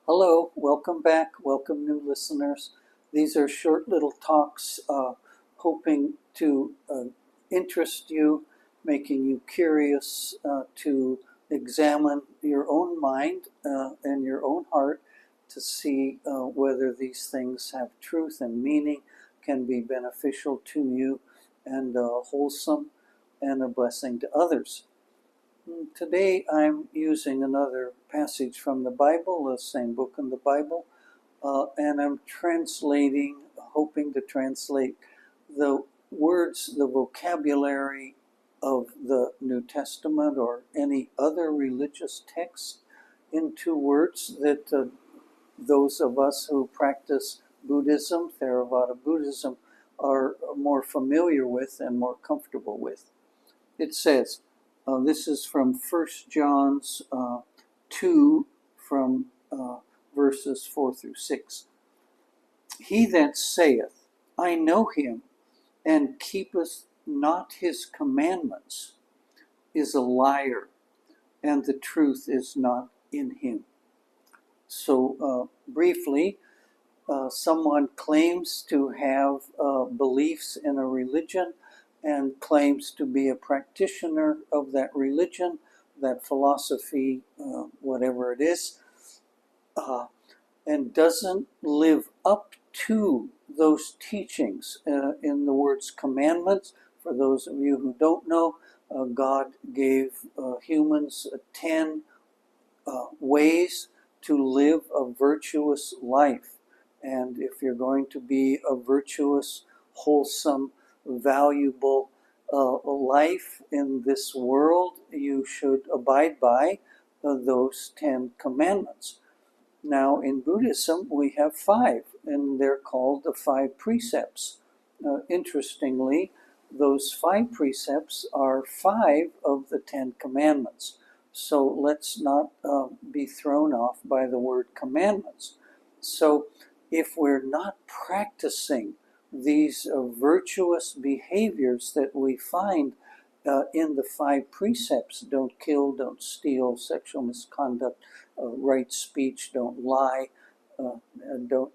Hello, welcome back, welcome new listeners. These are short little talks hoping to interest you, making you curious to examine your own mind and your own heart to see whether these things have truth and meaning, can be beneficial to you and wholesome and a blessing to others. Today I'm using another passage from the Bible, the same book in the Bible, and I'm hoping to translate the words, the vocabulary of the New Testament or any other religious text into words that those of us who practice Buddhism, Theravada Buddhism, are more familiar with and more comfortable with. It says, this is from 1 John's 2, from verses 4 through 6. He that saith, I know him, and keepeth not his commandments, is a liar, and the truth is not in him. So briefly, someone claims to have beliefs in a religion and claims to be a practitioner of that religion, that philosophy, whatever it is, and doesn't live up to those teachings. In the words commandments, for those of you who don't know, God gave humans 10 ways to live a virtuous life. And if you're going to be a virtuous, wholesome, valuable life in this world, you should abide by those 10 commandments. Now, in Buddhism, we have 5, and they're called the 5 Precepts. Interestingly, those 5 precepts are 5 of the 10 commandments. So let's not be thrown off by the word commandments. So if we're not practicing these virtuous behaviors that we find in the 5 precepts, don't kill, don't steal, sexual misconduct, right speech, don't lie, don't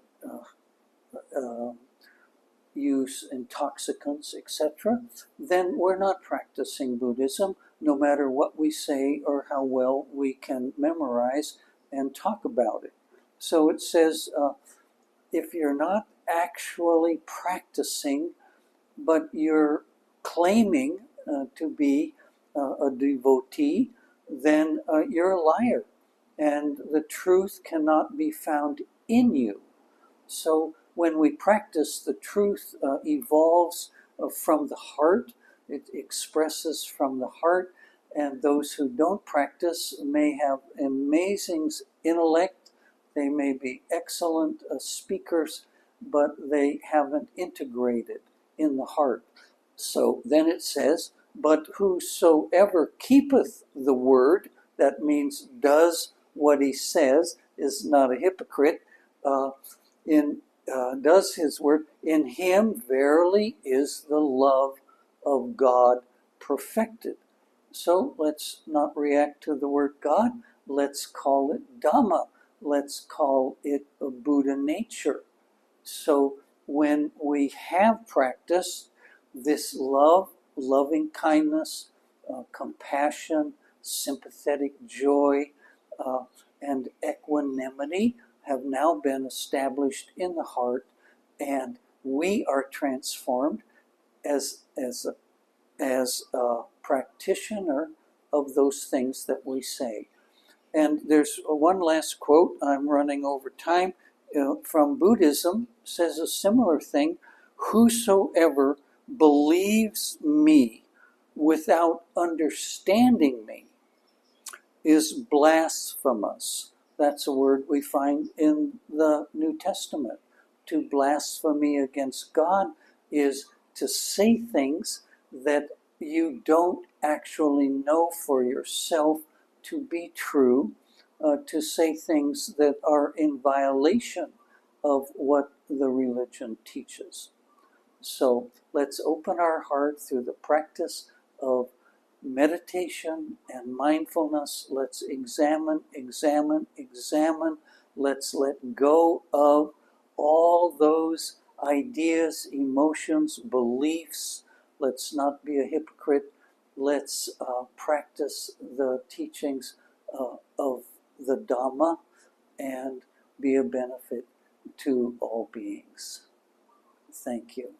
use intoxicants, etc., then we're not practicing Buddhism, no matter what we say or how well we can memorize and talk about it. So it says, if you're not actually practicing, but you're claiming to be a devotee, then you're a liar, and the truth cannot be found in you. So when we practice, the truth evolves from the heart, it expresses from the heart, and those who don't practice may have amazing intellect, they may be excellent speakers, but they haven't integrated in the heart. So then it says, but whosoever keepeth the word, that means does what he says, is not a hypocrite, does his word, in him verily is the love of God perfected. So let's not react to the word God, let's call it Dhamma, let's call it a Buddha nature. So when we have practiced this love, loving kindness, compassion, sympathetic joy, and equanimity have now been established in the heart, and we are transformed as a practitioner of those things that we say. And there's one last quote, I'm running over time, from Buddhism, says a similar thing. Whosoever believes me without understanding me is blasphemous. That's a word we find in the New Testament. To blasphemy against God is to say things that you don't actually know for yourself to be true, to say things that are in violation of what the religion teaches. So let's open our heart through the practice of meditation and mindfulness. Let's examine Let's let go of all those ideas, emotions, beliefs. Let's not be a hypocrite. Let's practice the teachings of the Dhamma and be a benefit to all beings. Thank you.